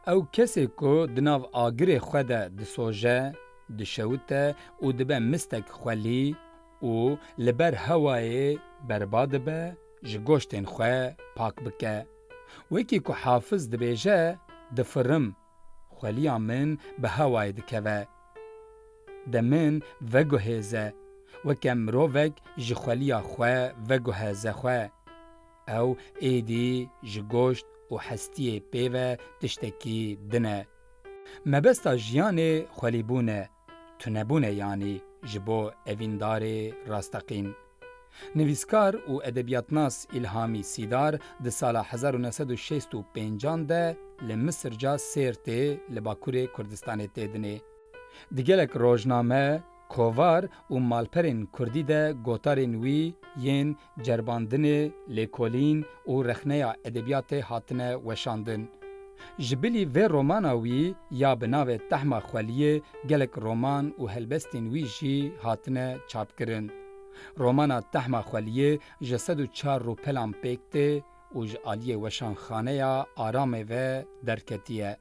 او کسی کو دناو آگر خود دسوژه دشوته او دبه مستک خوالی او لبر هوای برباد به جگوشتن خواه پاک بکه وکی که حافظ دبیجه دفرم خولیا من به هوای دکوه دمن وگوهیزه وکم مروفک جخولیا خواه وگوهیزه خواه او ایدی جگوشت و حستی پیوه تشتکی دنه مبستا جیان خولیبونه تنبونه یعنی جبو اویندار راستقین نویسکار و ادبیاتناس الهامی سیدار ده سال 1965 ده لمصر جا سیرته لباکور کردستان تیدنه دیگلک روزنامه کووار و مالپرین کردی ده گوتارین وی ین جرباندن لیکولین و رخنه ادبیات هاتنه وشاندن جبلی و روماناوی یا بناو تحما خوالیه گلک رومان و هلبستین وی جی هاتنه چاپ کرن. رومانا تحما خوالیه جسد و 4 رو پلان پیکته و جالیه وشان خانه آرامه و درکتیه.